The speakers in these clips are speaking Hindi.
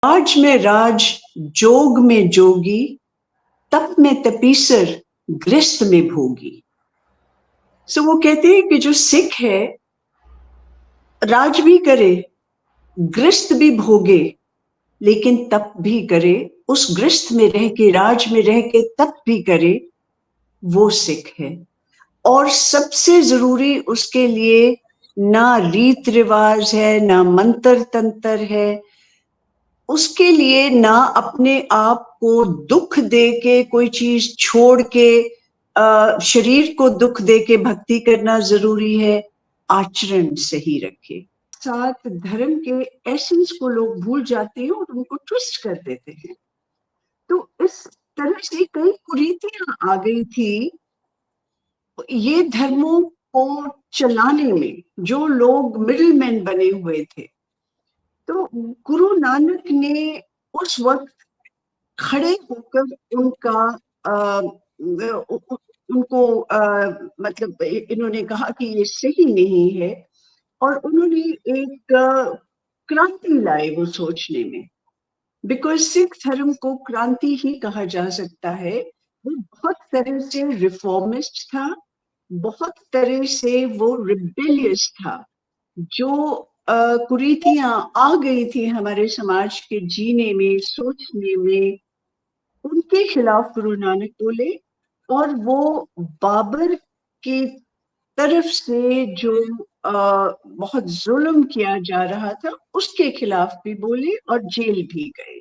राज में राज, जोग में जोगी, तप में तपीसर, गृहस्थ में भोगी। सो वो कहते हैं कि जो सिख है राज भी करे, गृहस्थ भी भोगे, लेकिन तप भी करे, उस गृहस्थ में रह के, राज में रह के तप भी करे, वो सिख है। और सबसे जरूरी उसके लिए ना रीत रिवाज है, ना मंत्र तंत्र है, उसके लिए ना अपने आप को दुख दे के कोई चीज छोड़ के शरीर को दुख दे के भक्ति करना जरूरी है, आचरण सही रखे। साथ धर्म के एसेंस को लोग भूल जाते हैं और उनको ट्विस्ट कर देते हैं। तो इस तरह से कई कुरीतियां आ गई थी ये धर्मों को चलाने में, जो लोग मिडिल मैन बने हुए थे। तो गुरु नानक ने उस वक्त खड़े होकर उनको मतलब इन्होंने कहा कि ये सही नहीं है, और उन्होंने एक क्रांति लाई वो सोचने में। बिकॉज सिख धर्म को क्रांति ही कहा जा सकता है। वो बहुत तरह से रिफॉर्मिस्ट था, बहुत तरह से वो रिबेलियस था। जो कुरीतियां आ गई थी हमारे समाज के जीने में, सोचने में, उनके खिलाफ गुरु नानक बोले। और वो बाबर की तरफ से जो बहुत जुल्म किया जा रहा था उसके खिलाफ भी बोले और जेल भी गए।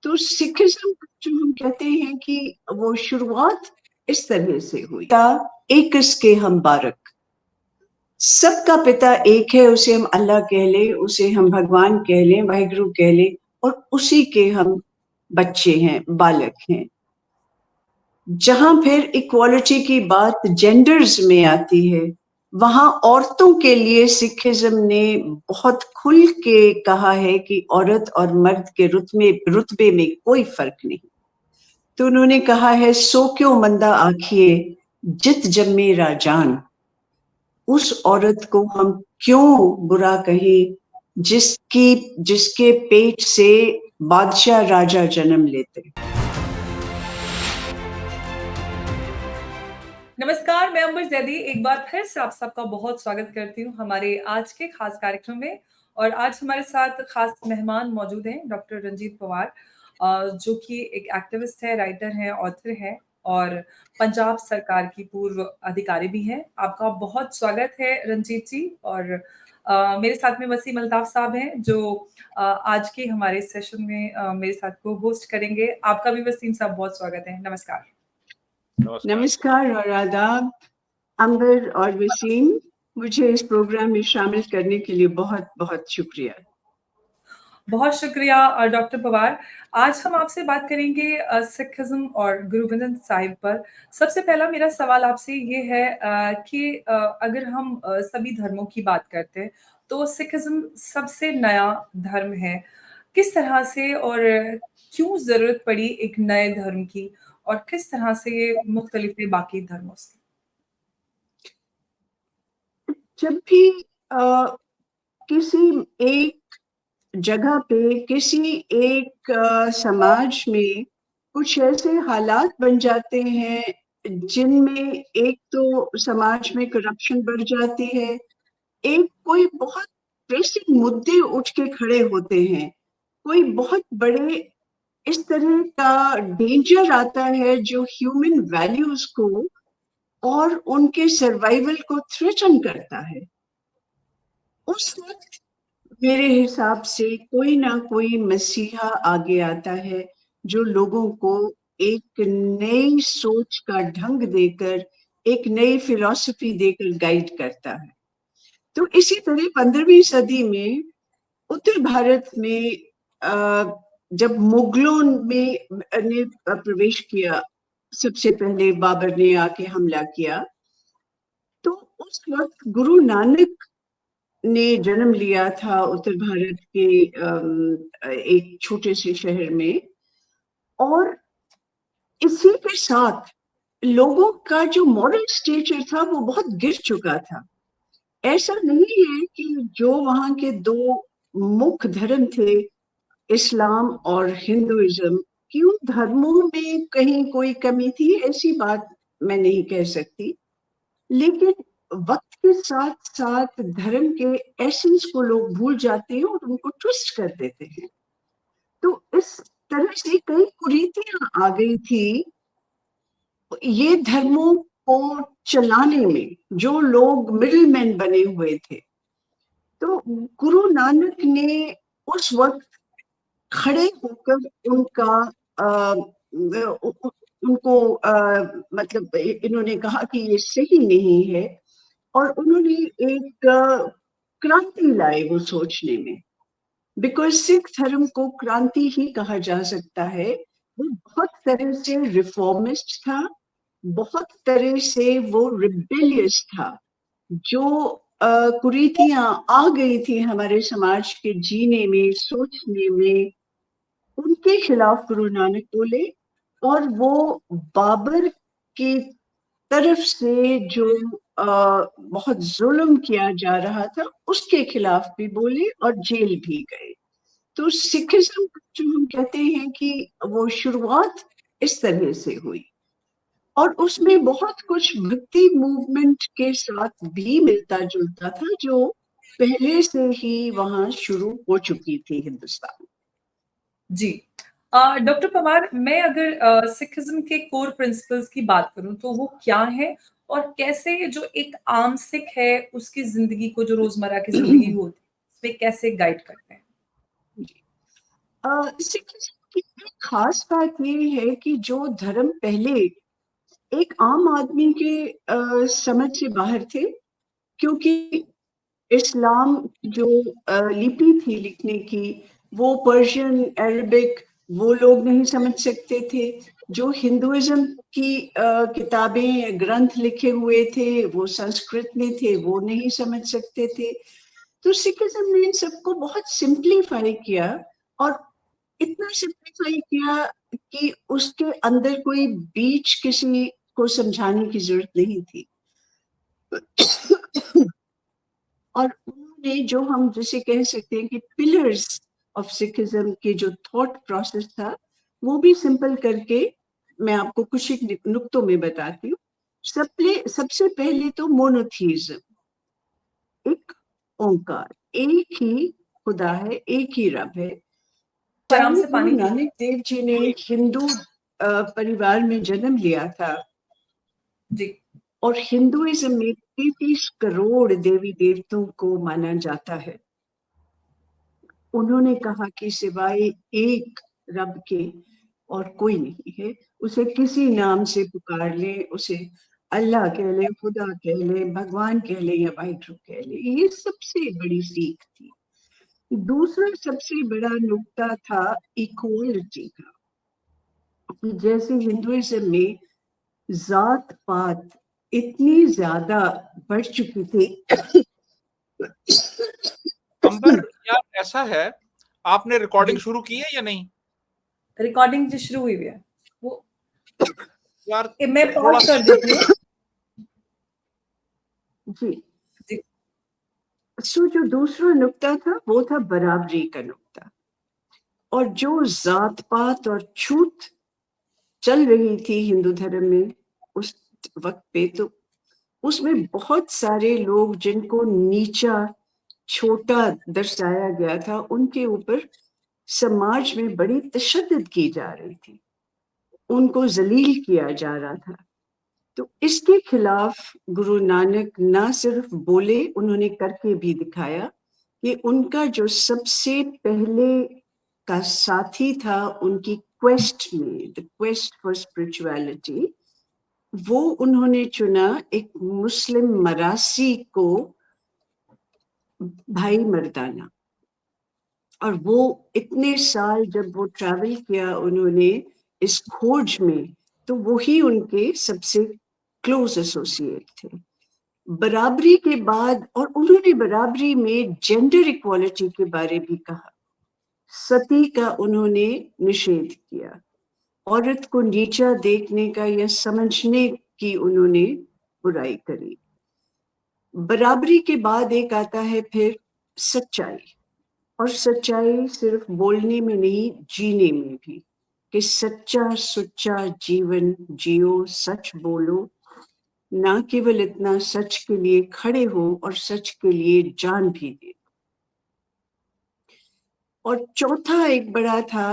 तो सिखिज्म जो हम कहते हैं कि वो शुरुआत इस तरह से हुई। एक इसके हम बारक, सबका पिता एक है, उसे हम अल्लाह कह लें, उसे हम भगवान कह लें, वाहिगुरु कह लें, और उसी के हम बच्चे हैं, बालक हैं। जहां फिर इक्वालिटी की बात जेंडर्स में आती है, वहां औरतों के लिए सिखिज्म ने बहुत खुल के कहा है कि औरत और मर्द के रुतबे में कोई फर्क नहीं। तो उन्होंने कहा है, सो क्यों मंदा आखिए जित जम्मे राजान। उस औरत को हम क्यों बुरा कहें जिसके पेट से बादशाह राजा जन्म लेते। नमस्कार, मैं अंबर जैदी एक बार फिर से आप सबका बहुत स्वागत करती हूँ हमारे आज के खास कार्यक्रम में। और आज हमारे साथ खास मेहमान मौजूद हैं डॉक्टर रंजीत पवार, जो कि एक एक्टिविस्ट है, राइटर हैं, ऑथर हैं और पंजाब सरकार की पूर्व अधिकारी भी हैं। आपका बहुत स्वागत है रंजीत जी। और मेरे साथ में वसीम अल्ताफ साहब हैं जो आज के हमारे सेशन में मेरे साथ को होस्ट करेंगे। आपका भी वसीम साहब बहुत स्वागत है। नमस्कार। नमस्कार और आदाब अंबर और वसीम, मुझे इस प्रोग्राम में शामिल करने के लिए बहुत बहुत शुक्रिया। बहुत शुक्रिया डॉक्टर पवार। आज हम आपसे बात करेंगे सिखिज्म और गुरु ग्रंथ साहिब पर। सबसे पहला मेरा सवाल आपसे ये है कि अगर हम सभी धर्मों की बात करते हैं तो सिखिज्म सबसे नया धर्म है। किस तरह से और क्यों जरूरत पड़ी एक नए धर्म की, और किस तरह से ये मुख्तलिफ है बाकी धर्मों से? जब भी किसी एक जगह पे, किसी एक समाज में कुछ ऐसे हालात बन जाते हैं जिनमें एक तो समाज में करप्शन बढ़ जाती है, एक कोई बहुत बेसिक मुद्दे उठ के खड़े होते हैं, कोई बहुत बड़े इस तरह का डेंजर आता है जो ह्यूमन वैल्यूज को और उनके सर्वाइवल को थ्रेटन करता है। उस वक्त मेरे हिसाब से कोई ना कोई मसीहा आगे आता है जो लोगों को एक नई सोच का ढंग देकर, एक नई फिलॉसफी देकर गाइड करता है। तो इसी तरह 15वीं सदी में उत्तर भारत में जब मुगलों ने प्रवेश किया, सबसे पहले बाबर ने आके हमला किया, तो उस वक्त गुरु नानक ने जन्म लिया था उत्तर भारत के एक छोटे से शहर में। और इसी के साथ लोगों का जो मॉरल स्टेचर था वो बहुत गिर चुका था। ऐसा नहीं है कि जो वहां के दो मुख्य धर्म थे, इस्लाम और हिंदुइज्म, क्यों धर्मों में कहीं कोई कमी थी, ऐसी बात मैं नहीं कह सकती, लेकिन वक्त के साथ साथ धर्म के एसेंस को लोग भूल जाते हैं और उनको ट्विस्ट कर देते हैं। तो इस तरह से कई कुरीतियां आ गई थी ये धर्मों को चलाने में, जो लोग मिडिलमैन बने हुए थे। तो गुरु नानक ने उस वक्त खड़े होकर उनका उनको मतलब इन्होंने कहा कि ये सही नहीं है, और उन्होंने एक क्रांति लाई वो सोचने में। बिकॉज सिख धर्म को क्रांति ही कहा जा सकता है। वो बहुत तरह से रिफॉर्मिस्ट था, बहुत तरह से वो रिबेलियस था। जो कुरीतियां आ गई थी हमारे समाज के जीने में, सोचने में, उनके खिलाफ गुरु नानक बोले। और वो बाबर की तरफ से जो बहुत जुल्म किया जा रहा था उसके खिलाफ भी बोले और जेल भी गए। तो सिखिज्म जो हम कहते हैं कि वो शुरुआत इस तरह से हुई, और उसमें बहुत कुछ भक्ति मूवमेंट के साथ भी मिलता जुलता था, जो पहले से ही वहां शुरू हो चुकी थी हिंदुस्तान। जी। डॉक्टर पवार, मैं अगर सिखिज्म के कोर प्रिंसिपल्स की बात करूं तो वो क्या है, और कैसे जो एक आम सिख है उसकी जिंदगी को, जो रोजमर्रा की जिंदगी होती है, उसमें कैसे गाइड करते हैं? सिखिज्म की एक खास बात ये है कि जो धर्म पहले एक आम आदमी के समझ से बाहर थे, क्योंकि इस्लाम जो लिपि थी लिखने की, वो पर्शियन, अरबिक, वो लोग नहीं समझ सकते थे। जो हिंदुइज्म की किताबें, ग्रंथ लिखे हुए थे, वो संस्कृत में थे, वो नहीं समझ सकते थे। तो सिखिज्म ने इन सबको बहुत सिंप्लीफाई किया, और इतना सिंप्लीफाई किया कि उसके अंदर कोई बीच किसी को समझाने की जरूरत नहीं थी। और उन्होंने जो हम जिसे कह सकते हैं कि पिलर्स ऑफ सिखिज्म के जो थॉट प्रोसेस था, वो भी सिंपल करके मैं आपको कुछ एक नुक्तों में बताती हूँ। सबसे पहले तो मोनोथीज्म, एक ओंकार, एक ही खुदा है, एक ही रब है। आराम चाहे से गुरु पानी पी। नानक देव जी ने एक हिंदू परिवार में जन्म लिया था, जी। और हिंदुइज्म में 33 करोड़ देवी देवताओं को माना जाता है। उन्होंने कहा कि सिवाय एक रब के और कोई नहीं है, उसे किसी नाम से पुकार ले, उसे अल्लाह कह ले, खुदा कह ले, भगवान कह ले, या वाहिगुरु कह ले। ये सबसे बड़ी सीख थी। दूसरा सबसे बड़ा नुक्ता था इक्वालिटी का, कि जैसे हिंदुइज्म में जात पात इतनी ज्यादा बढ़ चुकी थी। अंबर यार, ऐसा है, आपने रिकॉर्डिंग शुरू की है या नहीं? रिकॉर्डिंग जो शुरू हुई है वो यार मैं थोड़ा पॉज कर देती हूँ। जी। जी। सो जो दूसरा नुक्ता था वो था बराबरी का नुक्ता। और जो जात पात और छूत चल रही थी हिंदू धर्म में उस वक्त पे, तो उसमें बहुत सारे लोग जिनको नीचा, छोटा दर्शाया गया था, उनके ऊपर समाज में बड़ी तशद्दुद की जा रही थी, उनको जलील किया जा रहा था। तो इसके खिलाफ गुरु नानक ना सिर्फ बोले, उन्होंने करके भी दिखाया। कि उनका जो सबसे पहले का साथी था उनकी क्वेस्ट में, द क्वेस्ट फॉर स्पिरिचुअलिटी, वो उन्होंने चुना एक मुस्लिम मरासी को, भाई मर्दाना। और वो इतने साल जब वो ट्रैवल किया उन्होंने इस खोज में, तो वो ही उनके सबसे क्लोज एसोसिएट थे। बराबरी के बाद, और उन्होंने बराबरी में जेंडर इक्वालिटी के बारे भी कहा। सती का उन्होंने निषेध किया, औरत को नीचा देखने का या समझने की उन्होंने बुराई करी। बराबरी के बाद एक आता है फिर सच्चाई, और सच्चाई सिर्फ बोलने में नहीं, जीने में भी, कि सच्चा सुच्चा जीवन जियो, सच बोलो, ना केवल इतना सच के लिए खड़े हो और सच के लिए जान भी दे। और चौथा एक बड़ा था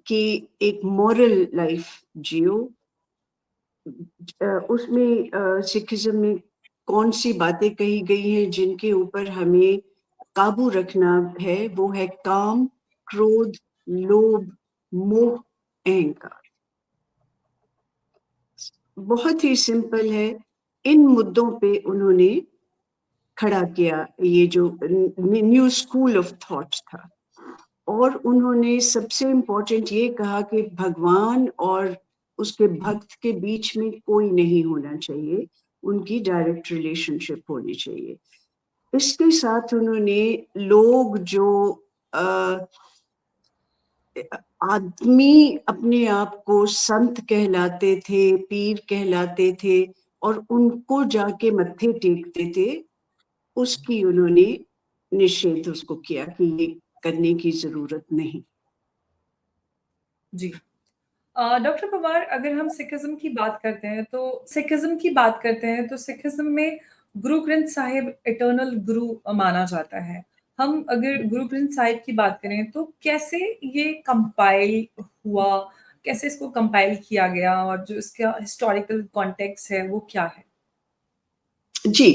कि एक मॉरल लाइफ जियो। उसमें सिखिज्म में कौन सी बातें कही गई हैं जिनके ऊपर हमें काबू रखना है, वो है काम, क्रोध, लोभ, मोह, अहंकार। बहुत ही सिंपल है। इन मुद्दों पे उन्होंने खड़ा किया ये जो न्यू स्कूल ऑफ थॉट था। और उन्होंने सबसे इम्पोर्टेंट ये कहा कि भगवान और उसके भक्त के बीच में कोई नहीं होना चाहिए, उनकी डायरेक्ट रिलेशनशिप होनी चाहिए। इसके साथ उन्होंने लोग जो आदमी अपने आप को संत कहलाते थे, पीर कहलाते थे और उनको जाके मत्थे टेकते थे, उसकी उन्होंने निषेध उसको किया कि ये करने की जरूरत नहीं। जी। डॉक्टर पवार, अगर हम सिखिज्म की बात करते हैं तो सिखिज्म में गुरु ग्रंथ साहिब इटर्नल गुरु माना जाता है। हम अगर गुरु ग्रंथ साहिब की बात करें तो कैसे ये कंपाइल हुआ, कैसे इसको कंपाइल किया गया और जो इसका हिस्टोरिकल कॉन्टेक्स्ट है वो क्या है? जी,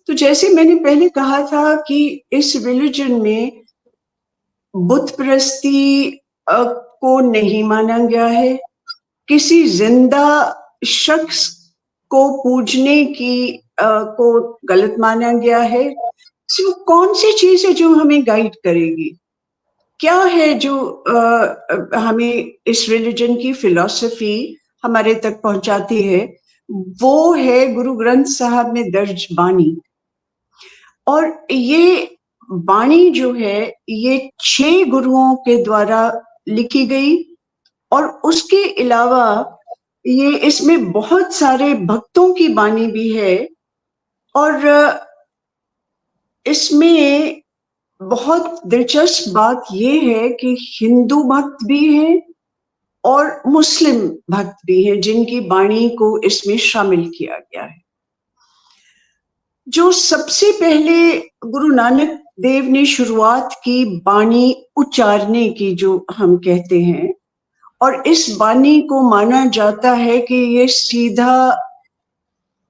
तो जैसे मैंने पहले कहा था कि इस रिलीजन में बुत परस्ती को नहीं माना गया है, किसी जिंदा शख्स को पूजने की को गलत माना गया है। तो कौन सी चीज है जो हमें गाइड करेगी, क्या है जो हमें इस रिलीजन की फिलॉसफी हमारे तक पहुंचाती है, वो है गुरु ग्रंथ साहब में दर्ज बानी। और ये बाणी जो है ये 6 गुरुओं के द्वारा लिखी गई और उसके अलावा ये इसमें बहुत सारे भक्तों की बानी भी है। और इसमें बहुत दिलचस्प बात ये है कि हिंदू भक्त भी हैं और मुस्लिम भक्त भी हैं जिनकी बाणी को इसमें शामिल किया गया है। जो सबसे पहले गुरु नानक देव ने शुरुआत की बाणी उच्चारने की, जो हम कहते हैं, और इस बाणी को माना जाता है कि ये सीधा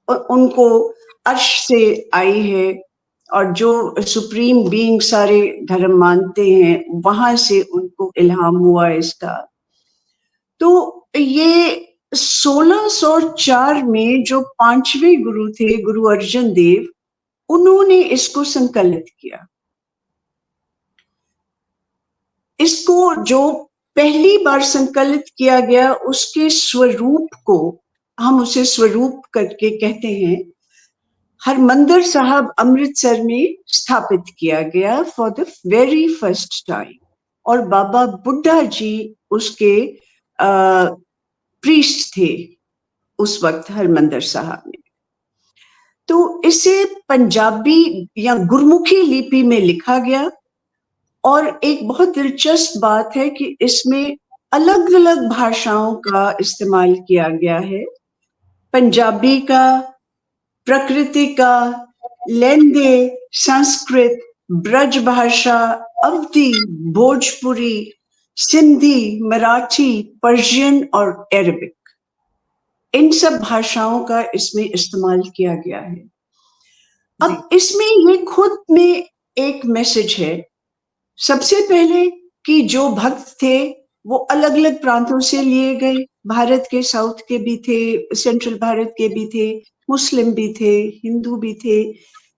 उनको अर्श से आई है और जो सुप्रीम बीइंग सारे धर्म मानते हैं वहां से उनको इल्हाम हुआ इसका। तो ये 1604 में जो 5वें गुरु थे, गुरु अर्जन देव, उन्होंने इसको संकलित किया। इसको जो पहली बार संकलित किया गया उसके स्वरूप को हम उसे स्वरूप करके कहते हैं, हरमंदिर साहब अमृतसर में स्थापित किया गया for the very first time. और बाबा बुड्ढा जी उसके प्रीस्ट थे उस वक्त हरमंदिर साहब में। तो इसे पंजाबी या गुरमुखी लिपि में लिखा गया। और एक बहुत दिलचस्प बात है कि इसमें अलग अलग भाषाओं का इस्तेमाल किया गया है, पंजाबी का, प्रकृति का, लेंदे, संस्कृत, ब्रज भाषा, अवधी, भोजपुरी, सिंधी, मराठी, पर्शियन और अरबिक, इन सब भाषाओं का इसमें इस्तेमाल किया गया है। अब इसमें ये खुद में एक मैसेज है, सबसे पहले कि जो भक्त थे वो अलग अलग प्रांतों से लिए गए, भारत के साउथ के भी थे, सेंट्रल भारत के भी थे, मुस्लिम भी थे, हिंदू भी थे,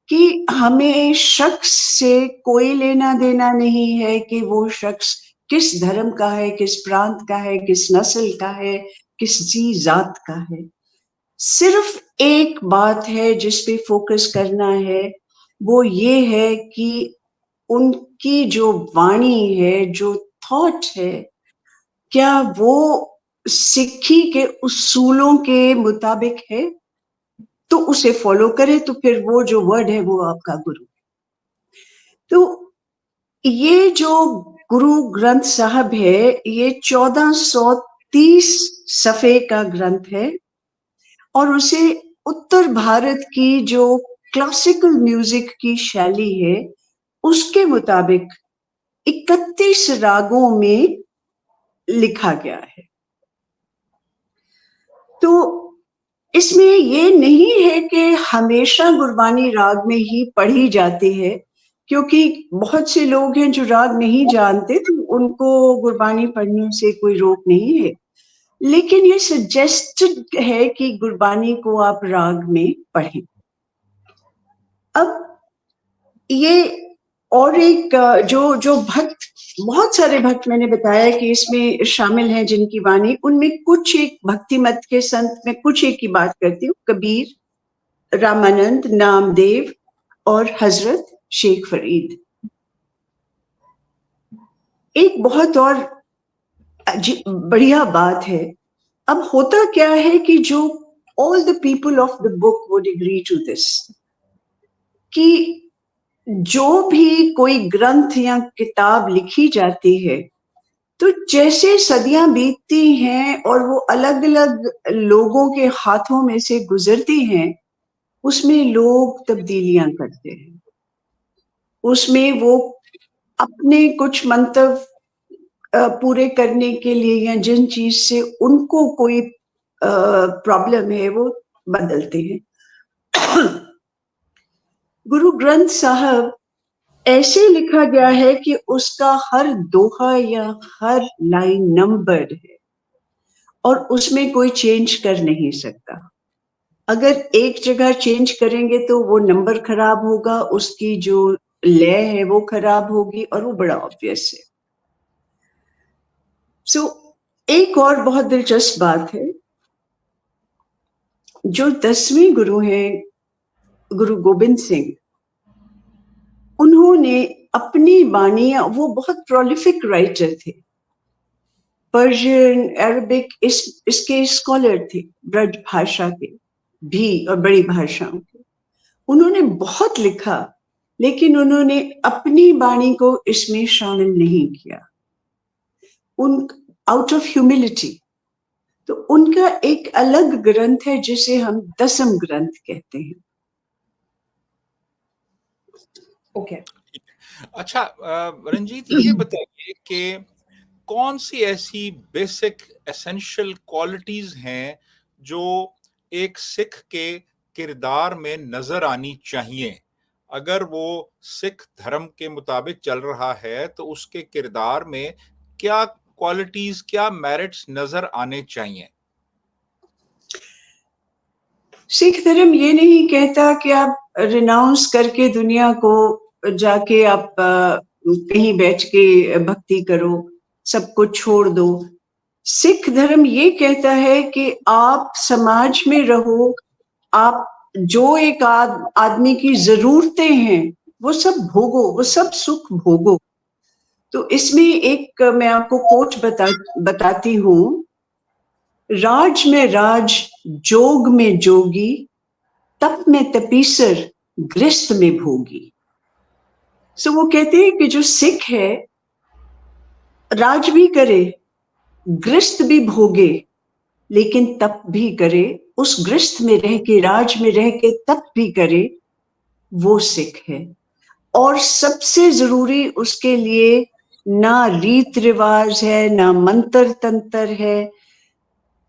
कि हमें शख्स से कोई लेना देना नहीं है कि वो शख्स किस धर्म का है, किस प्रांत का है, किस नस्ल का है, किस जी जात का है। सिर्फ एक बात है जिस पे फोकस करना है, वो ये है कि उनकी जो वाणी है, जो थॉट है, क्या वो सिक्खी के उसूलों के मुताबिक है, तो उसे फॉलो करे, तो फिर वो जो वर्ड है वो आपका गुरु। तो ये जो गुरु ग्रंथ साहब है, ये 1430 सफ़े का ग्रंथ है और उसे उत्तर भारत की जो क्लासिकल म्यूजिक की शैली है उसके मुताबिक 31 रागों में लिखा गया है। तो इसमें ये नहीं है कि हमेशा गुरबानी राग में ही पढ़ी जाती है, क्योंकि बहुत से लोग हैं जो राग नहीं जानते, तो उनको गुरबानी पढ़ने से कोई रोक नहीं है, लेकिन ये सजेस्टेड है कि गुरबानी को आप राग में पढ़ें। अब ये और एक जो जो भक्त, बहुत सारे भक्त मैंने बताया कि इसमें शामिल हैं जिनकी वाणी, उनमें कुछ एक भक्ति मत के संत में कुछ एक की बात करती हूँ, कबीर, रामानंद, नामदेव और हजरत शेख फरीद। एक बहुत और बढ़िया बात है, अब होता क्या है कि जो all the people of the book would agree to this, कि जो भी कोई ग्रंथ या किताब लिखी जाती है तो जैसे सदियां बीतती हैं और वो अलग अलग लोगों के हाथों में से गुजरती हैं, उसमें लोग तब्दीलियां करते हैं, उसमें वो अपने कुछ मंतव्य पूरे करने के लिए या जिन चीज से उनको कोई प्रॉब्लम है वो बदलते हैं। गुरु ग्रंथ साहब ऐसे लिखा गया है कि उसका हर दोहा या हर लाइन नंबर्ड है और उसमें कोई चेंज कर नहीं सकता। अगर एक जगह चेंज करेंगे तो वो नंबर खराब होगा, उसकी जो लय है वो खराब होगी और वो बड़ा ऑब्वियस है। सो एक और बहुत दिलचस्प बात है, जो 10वें गुरु हैं गुरु गोबिंद सिंह, उन्होंने अपनी बानियां, वो बहुत प्रोलिफिक राइटर थे, पर्शियन, अरबिक, इसके स्कॉलर थे, ब्रज भाषा के भी और बड़ी भाषाओं के। उन्होंने बहुत लिखा, लेकिन उन्होंने अपनी बाणी को इसमें शामिल नहीं किया, उन आउट ऑफ ह्यूमिलिटी। तो उनका एक अलग ग्रंथ है जिसे हम दसम ग्रंथ कहते हैं। ओके। अच्छा, रंजीत, ये बताइए कि कौन सी ऐसी बेसिक एसेंशियल क्वालिटीज हैं जो एक सिख के किरदार में नजर आनी चाहिए? अगर वो सिख धर्म के मुताबिक चल रहा है तो उसके किरदार में क्या क्वालिटीज, क्या मेरिट्स नजर आने चाहिए? सिख धर्म ये नहीं कहता कि आप रिनाउंस करके दुनिया को जाके आप कहीं बैठ के भक्ति करो, सब कुछ छोड़ दो। सिख धर्म ये कहता है कि आप समाज में रहो, आप जो एक आदमी की जरूरतें हैं वो सब भोगो, वो सब सुख भोगो। तो इसमें एक मैं आपको कोट बताती हूँ, राज में राज, जोग में जोगी, तप में तपीसर, गृहस्थ में भोगी। सो वो कहते हैं कि जो सिख है राज भी करे, गृहस्थ भी भोगे, लेकिन तप भी करे, उस गृहस्थ में रह के, राज में रह के तप भी करे, वो सिख है। और सबसे जरूरी उसके लिए ना रीत रिवाज है, ना मंत्र तंत्र है,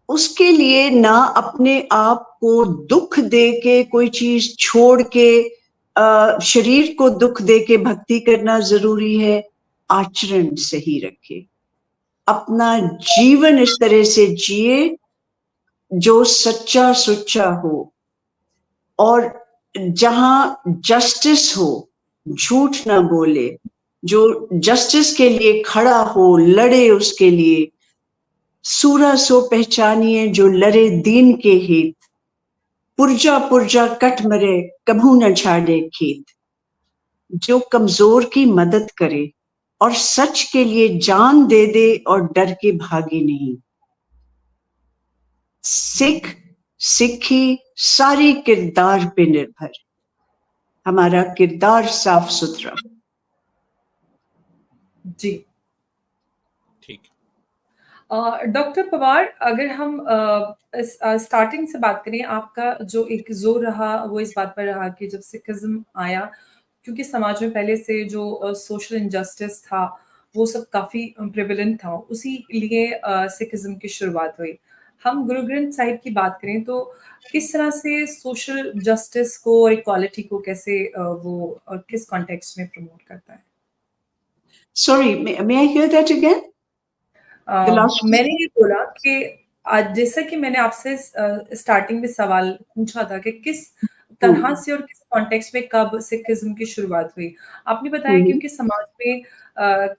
उसके लिए ना अपने आप को दुख दे के, कोई चीज छोड़ के, शरीर को दुख दे के भक्ति करना जरूरी है। आचरण सही रखे, अपना जीवन इस तरह से जिए जो सच्चा सुच्चा हो, और जहां जस्टिस हो, झूठ ना बोले, जो जस्टिस के लिए खड़ा हो, लड़े उसके लिए। सूरा सो पहचानिए जो लड़े दीन के हित, पुरजा पुरजा कट मरे कभू न छाड़े खेत। जो कमजोर की मदद करे और सच के लिए जान दे दे और डर के भागे नहीं। सिख, सिखी सारी किरदार पे निर्भर, हमारा किरदार साफ सुथरा। जी। ठीक। डॉक्टर पवार, अगर हम स्टार्टिंग से बात करें, आपका जो एक ज़ोर रहा वो इस बात पर रहा कि जब सिखिज़्म आया, क्योंकि समाज में पहले से जो सोशल इनजस्टिस था, वो सब काफ़ी प्रेवलेंट था, उसी लिए सिखिज़्म की शुरुआत हुई। हम गुरु ग्रंथ साहिब की बात करें तो किस तरह से सोशल जस्टिस को और इक्वालिटी को कैसे वो किस कॉन्टेक्स्ट में प्रमोट करता है? Sorry, may I hear that again? The last मैंने ये बोला कि आज जैसा कि मैंने आपसे स्टार्टिंग में सवाल पूछा था कि किस तरह से और किस कॉन्टेक्स्ट में कब सिखिज़्म की शुरुआत हुई। आपने बताया क्योंकि समाज में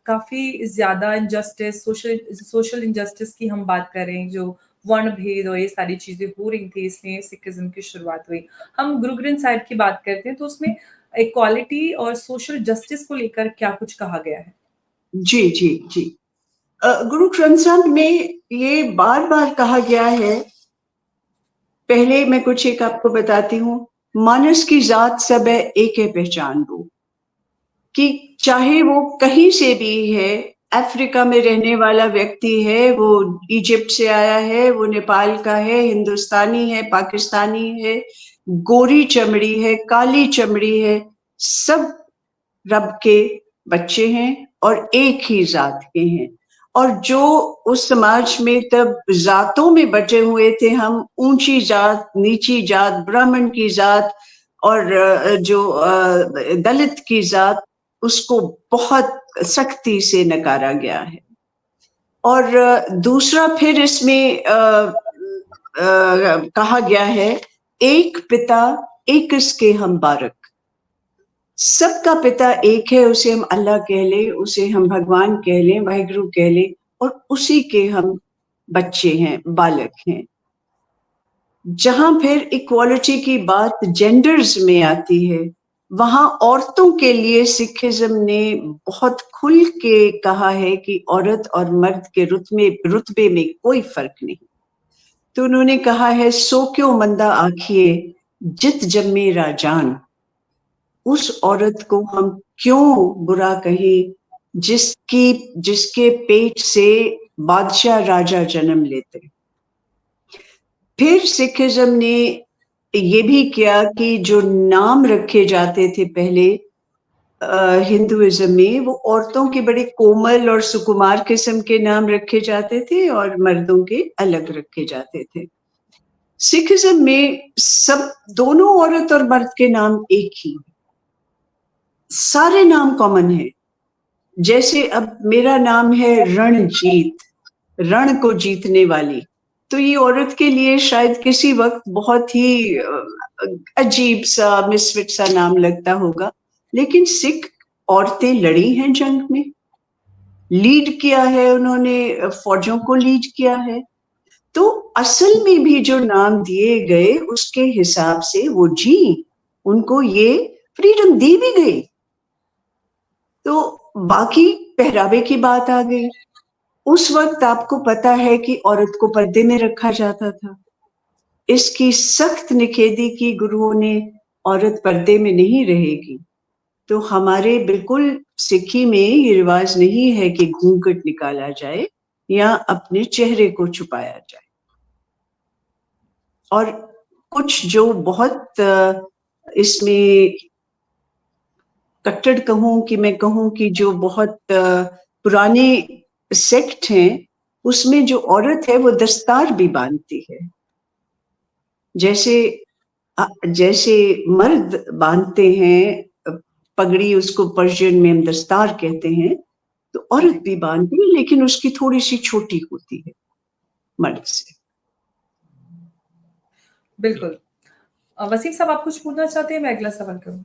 काफ़ी ज़्यादा इनजस्टिस, सोशल इनजस्टिस की हम बात कर रहे हैं, जो वर्ण भेद और ये सारी चीज़ें हो रही थी, इसलिए सिखिज़्म की शुरुआत हुई। हम गुरु ग्रंथ साहिब की बात करते हैं, तो उसमें इक्वालिटी और सोशल जस्टिस को लेकर क्या कुछ कहा गया है? जी, जी, जी। गुरु ग्रंथ साहिब में ये बार-बार कहा गया है। पहले मैं कुछ एक आपको बताती हूँ। मानस की जात सब है, एक है पहचान वो। कि चाहे वो कहीं से भी है, अफ्रीका में रहने वाला व्यक्ति है, वो इजिप्ट से आया है, वो नेपाल का है, हिंदुस्तानी है, पाकिस्तानी है, गोरी चमड़ी है, काली चमड़ी है, सब रब के बच्चे हैं और एक ही जात के हैं। और जो उस समाज में तब जातों में बटे हुए थे हम, ऊंची जात, नीची जात, ब्राह्मण की जात और जो दलित की जात, उसको बहुत सख्ती से नकारा गया है। और दूसरा फिर इसमें कहा गया है, एक पिता एक इसके हम बारक। सबका पिता एक है, उसे हम अल्लाह कह लें, उसे हम भगवान कह लें, वाहिगुरु कह लें, और उसी के हम बच्चे हैं, बालक हैं। जहां फिर इक्वालिटी की बात जेंडर्स में आती है, वहां औरतों के लिए सिखिज्म ने बहुत खुल के कहा है कि औरत और मर्द के रुतबे में कोई फर्क नहीं। तो उन्होंने कहा है, सो क्यों मंदा आखिए जित जम्मे राजान। उस औरत को हम क्यों बुरा कहें जिसके पेट से बादशाह राजा जन्म लेते। फिर सिखिज्म ने ये भी किया कि जो नाम रखे जाते थे पहले हिंदुइज्म में, वो औरतों के बड़े कोमल और सुकुमार किस्म के नाम रखे जाते थे और मर्दों के अलग रखे जाते थे। सिखिज्म में सब दोनों औरत और मर्द के नाम एक ही, सारे नाम कॉमन है। जैसे अब मेरा नाम है रणजीत, रण को जीतने वाली, तो ये औरत के लिए शायद किसी वक्त बहुत ही अजीब सा, मिसफिट सा नाम लगता होगा, लेकिन सिख औरतें लड़ी हैं जंग में, लीड किया है उन्होंने, फौजों को लीड किया है। तो असल में भी जो नाम दिए गए उसके हिसाब से वो जी, उनको ये फ्रीडम दी भी गई। तो बाकी पहरावे की बात आ गई। उस वक्त आपको पता है कि औरत को पर्दे में रखा जाता था। इसकी सख्त निखेधी की गुरुओं ने, औरत पर्दे में नहीं रहेगी। तो हमारे बिल्कुल सिक्खी में ये रिवाज नहीं है कि घूंघट निकाला जाए या अपने चेहरे को छुपाया जाए। और कुछ जो बहुत इसमें कट्टर कहूं कि मैं कहूं कि जो बहुत पुराने सेक्ट हैं, उसमें जो औरत है वो दस्तार भी बांधती है। जैसे मर्द बांधते हैं पगड़ी, उसको पर्शियन में हम दस्तार कहते हैं, तो औरत भी बांधती है, लेकिन उसकी थोड़ी सी छोटी होती है मर्द से। बिल्कुल। वसीम साहब, आप कुछ पूछना चाहते हैं? मैं अगला सवाल करूं।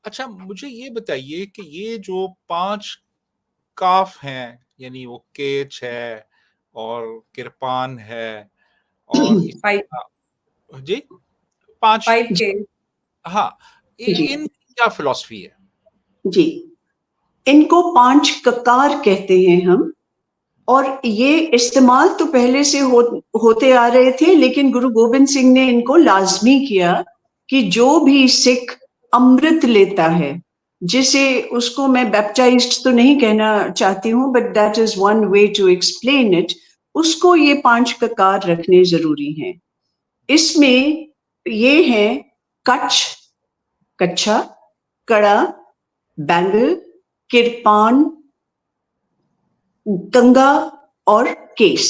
अच्छा, मुझे ये बताइए कि ये जो 5 काफ हैं, यानी वो केच है और किरपान है और जी 5, 5K। हाँ, जी इन क्या फिलॉसफी है? जी, इनको 5 ककार कहते हैं हम। और ये इस्तेमाल तो पहले से होते आ रहे थे, लेकिन गुरु गोबिंद सिंह ने इनको लाजमी किया कि जो भी सिख अमृत लेता है, जिसे उसको मैं बैप्टाइज्ड तो नहीं कहना चाहती हूँ, but that is one way to explain it, उसको ये 5 ककार रखने जरूरी हैं। इसमें ये है कच्छ, कच्छा, कड़ा, बैंगल, किरपान, कंगा और केस।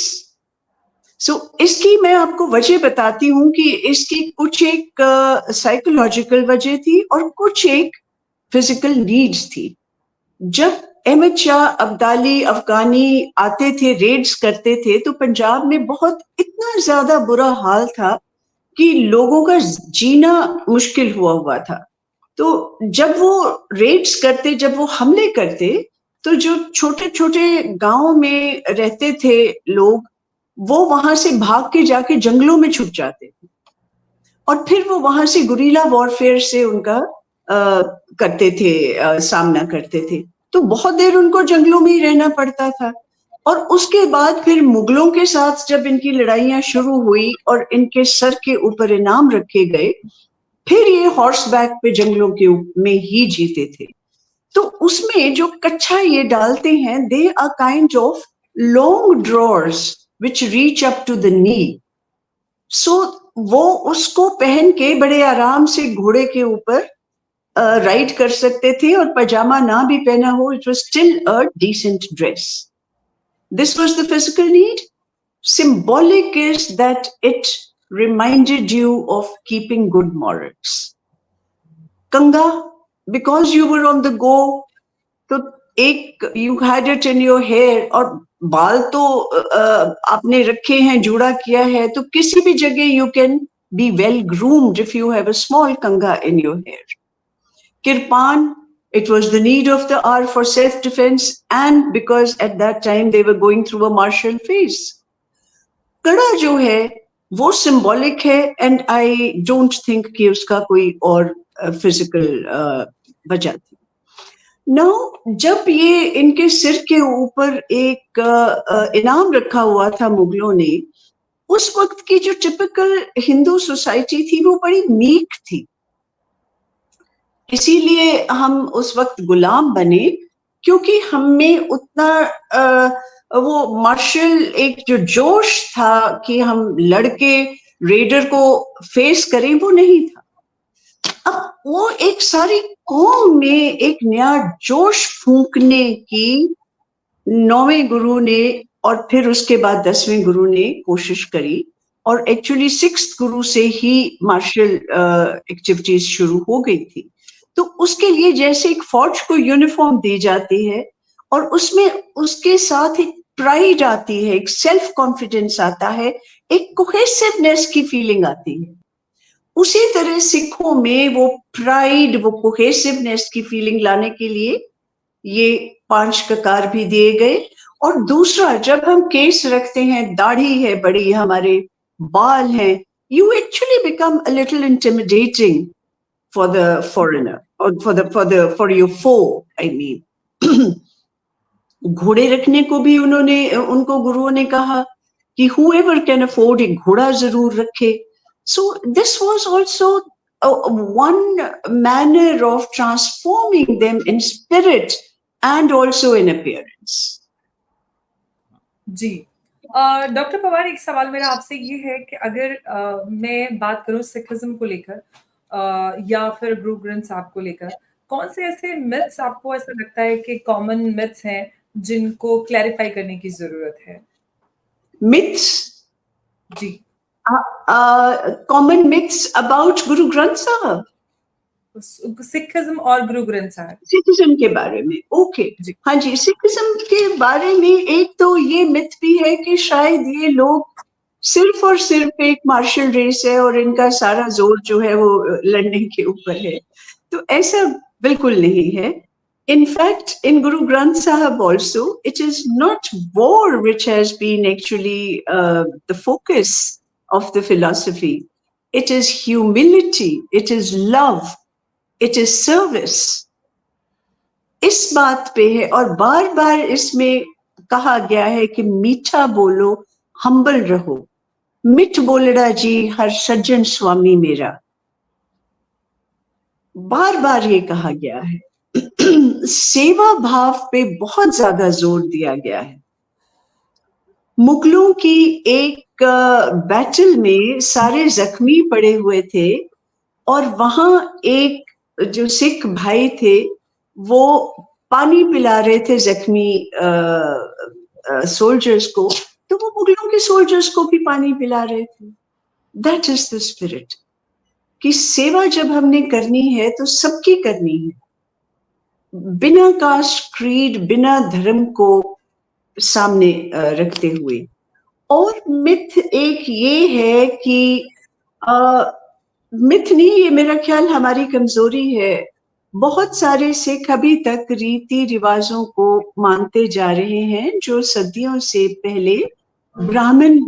इसकी मैं आपको वजह बताती हूँ कि इसकी कुछ एक साइकोलॉजिकल वजह थी और कुछ एक फिजिकल नीड्स थी। जब अहमद शाह अब्दाली अफगानी आते थे, रेड्स करते थे, तो पंजाब में बहुत इतना ज्यादा बुरा हाल था कि लोगों का जीना मुश्किल हुआ था। तो जब वो रेड्स करते, जब वो हमले करते, तो जो छोटे छोटे गांव में रहते थे लोग, वो वहां से भाग के जाके जंगलों में छुप जाते थे और फिर वो वहां से गुरीला वॉरफेयर से उनका करते थे, सामना करते थे। तो बहुत देर उनको जंगलों में ही रहना पड़ता था। और उसके बाद फिर मुगलों के साथ जब इनकी लड़ाइयां शुरू हुई और इनके सर के ऊपर इनाम रखे गए, फिर ये हॉर्स बैक पे जंगलों के में ही जीते थे। तो उसमें जो कच्छा ये डालते हैं, they are kind of long drawers which reach up to the knee. So वो उसको पहन के बड़े आराम से घोड़े के ऊपर राइड कर सकते थे, और पजामा ना भी पहना हो, it was still a decent dress. This was the physical need. Symbolic is that it reminded you of keeping good morals. Kanga, because you were on the go, तो एक you had it in your hair, और बाल तो आपने रखे हैं, जुड़ा किया है, तो किसी भी जगह you can be well groomed if you have a small kanga in your hair. Kirpan, it was the need of the hour for self-defense, and because at that time they were going through a martial phase. कड़ा जो है वो सिंबॉलिक है, एंड आई डोंट थिंक कि उसका कोई और फिजिकल वजह थी। नाउ जब ये इनके सिर के ऊपर एक इनाम रखा हुआ था मुगलों ने, उस वक्त की जो टिपिकल हिंदू सोसाइटी थी वो बड़ी मीक थी, इसीलिए हम उस वक्त गुलाम बने, क्योंकि हमें उतना वो मार्शल एक जो जोश था कि हम लड़के रेडर को फेस करें, वो नहीं था। अब वो एक सारी कौम में एक नया जोश फूंकने की 9वें गुरु ने और फिर उसके बाद 10वें गुरु ने कोशिश करी, और एक्चुअली 6th गुरु से ही मार्शल एक्टिविटीज शुरू हो गई थी। तो उसके लिए जैसे एक फौज को यूनिफॉर्म दी जाती है और उसमें उसके साथ एक प्राइड आती है, एक सेल्फ कॉन्फिडेंस आता है, एक कोहेसिवनेस की फीलिंग आती है, उसी तरह सिखों में वो प्राइड, वो कोहेसिवनेस की फीलिंग लाने के लिए ये 5 ककार भी दिए गए। और दूसरा, जब हम केस रखते हैं, दाढ़ी है बड़ी, हमारे बाल हैं, you actually become a little intimidating for the foreigner or for your foe, I mean. घोड़े रखने को भी उनको गुरुओं ने कहा कि whoever can afford एक घोड़ा जरूर रखे। So this was also one manner of transforming them in spirit and also in appearance. जी, डॉक्टर पवार, एक सवाल मेरा आपसे ये है कि अगर मैं बात करूं सिखिज्म को लेकर या फिर गुरु ग्रंथ साहब को लेकर, कौन से ऐसे मिथ्स आपको ऐसा लगता है कि कॉमन मिथ्स हैं जिनको क्लैरिफाई करने की जरूरत है? Myths? जी, common myths about Guru Granth Sahib? Sikhism और गुरु ग्रंथ साहब, सिखिज्म के बारे में, ओके। हाँ जी, सिखिज्म के बारे में एक तो ये मिथ भी है कि शायद ये लोग सिर्फ और सिर्फ एक मार्शल रेस है और इनका सारा जोर जो है वो लड़ने के ऊपर है, तो ऐसा बिल्कुल नहीं है। In fact, in Guru Granth Sahib also, it is not war which has been actually the focus of the philosophy. It is humility, it is love, it is service. इस बात पे है, और बार बार इसमें कहा गया है कि मीठा बोलो, हम्बल रहो, मिठ बोलड़ा जी हर सज्जन स्वामी मेरा, बार बार ये कहा गया है। सेवा भाव पे बहुत ज्यादा जोर दिया गया है। मुगलों की एक बैटल में सारे जख्मी पड़े हुए थे और वहां एक जो सिख भाई थे वो पानी पिला रहे थे जख्मी सोल्जर्स को, तो वो मुगलों के सोल्जर्स को भी पानी पिला रहे थे। दैट इज द स्पिरिट कि सेवा जब हमने करनी है तो सबकी करनी है, बिना कास्ट क्रीड, बिना धर्म को सामने रखते हुए। और मिथ एक ये है कि मिथ नहीं, ये मेरा ख्याल हमारी कमजोरी है। बहुत सारे सिख अभी तक रीति रिवाजों को मानते जा रहे हैं जो सदियों से पहले ब्राह्मण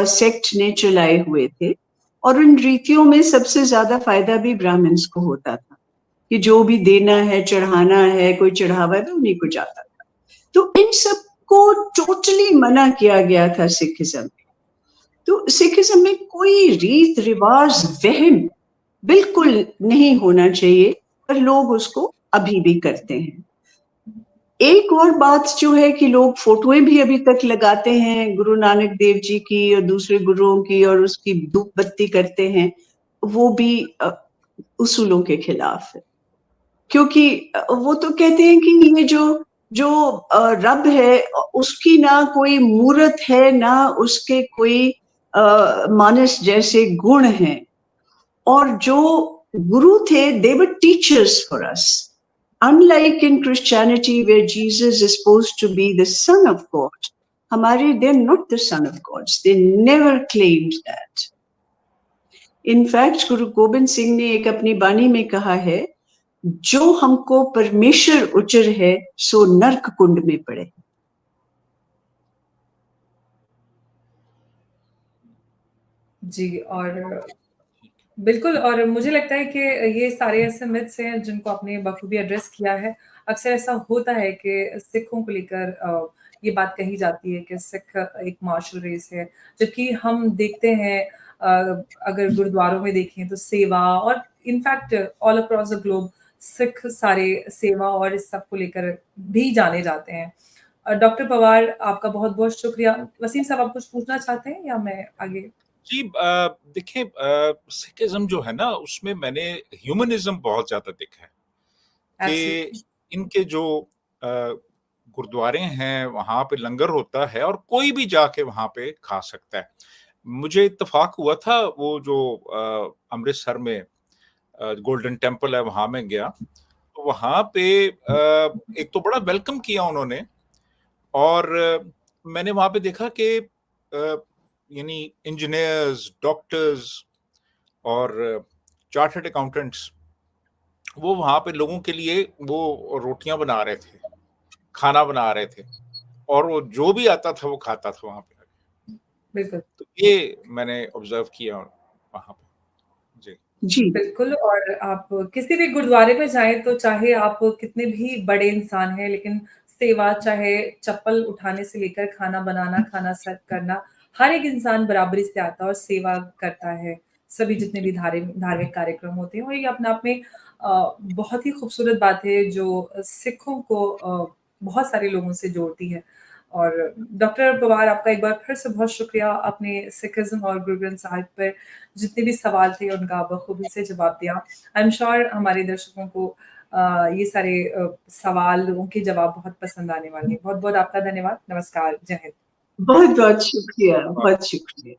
सेक्ट ने चलाए हुए थे, और उन रीतियों में सबसे ज्यादा फायदा भी ब्राह्मण्स को होता था कि जो भी देना है, चढ़ाना है, कोई चढ़ावा है, उन्हीं को जाता था। तो इन सब को टोटली मना किया गया था सिखिज्म में। तो सिखिज्म में कोई रीत रिवाज वहम बिल्कुल नहीं होना चाहिए, पर लोग उसको अभी भी करते हैं। एक और बात जो है कि लोग फोटोएं भी अभी तक लगाते हैं गुरु नानक देव जी की और दूसरे गुरुओं की, और उसकी धूप बत्ती करते हैं, वो भी उसूलों के खिलाफ है। क्योंकि वो तो कहते हैं कि ये जो जो रब है उसकी ना कोई मूर्त है, ना उसके कोई मानस जैसे गुण हैं, और जो गुरु थे they were teachers for us, unlike in Christianity where Jesus is supposed to be the son of God. हमारे they're not the son of God, they never claimed that. In fact Guru Gobind Singh ने एक अपनी बानी में कहा है, जो हमको परमेश्वर उचर है सो नरक कुंड में पड़े। जी, और बिल्कुल, और मुझे लगता है कि ये सारे ऐसे मिथ्स हैं जिनको आपने बखूबी एड्रेस किया है। अक्सर ऐसा होता है कि सिखों को लेकर ये बात कही जाती है कि सिख एक मार्शल रेस है, जबकि हम देखते हैं अगर गुरुद्वारों में देखें तो सेवा, और in fact all across the globe Sikh सारे सेवा और इस सब को लेकर भी जाने जाते हैं। डॉक्टर पवार, आपका बहुत-बहुत शुक्रिया। वसीम साहब, आप कुछ पूछना चाहते हैं या मैं आगे? जी, देखिए, सिखिज्म जो है ना उसमें मैंने ह्यूमनिज्म बहुत ज्यादा देखा है कि एब्सोल्युटली। इनके जो गुरुद्वारे हैं वहां पे लंगर होता है और कोई भी जाके वहां पे खा सकता है। मुझे इत्तेफाक हुआ था वो जो अमृतसर में गोल्डन टेम्पल है वहां में गया, तो वहां पे एक तो बड़ा वेलकम किया उन्होंने, और मैंने वहां पे देखा कि यानी इंजीनियर्स, डॉक्टर्स और चार्टर्ड अकाउंटेंट्स वो वहां पे लोगों के लिए वो रोटियां बना रहे थे, खाना बना रहे थे, और वो जो भी आता था वो खाता था वहां पे। बिल्कुल। तो ये मैंने ऑब्जर्व किया वहां पे। जी जी बिल्कुल, और आप किसी भी गुरुद्वारे में जाएँ तो चाहे आप कितने भी बड़े इंसान हैं, लेकिन सेवा, चाहे चप्पल उठाने से लेकर खाना बनाना, खाना सर्व करना, हर एक इंसान बराबरी से आता है और सेवा करता है। सभी जितने भी धार्मिक कार्यक्रम होते हैं, और ये अपने आप में बहुत ही खूबसूरत बात है जो सिखों को बहुत सारे लोगों से जोड़ती है। और डॉक्टर पवार, आपका एक बार फिर से बहुत शुक्रिया, आपने सिखिज़्म और गुरु ग्रंथ साहिब पर जितने भी सवाल थे उनका बखूबी से जवाब दिया। आई एम श्योर हमारे दर्शकों को ये सारे सवालों के जवाब बहुत पसंद आने वाले हैं। बहुत-बहुत आपका धन्यवाद। नमस्कार, जय हिंद। बहुत बहुत शुक्रिया, बहुत शुक्रिया।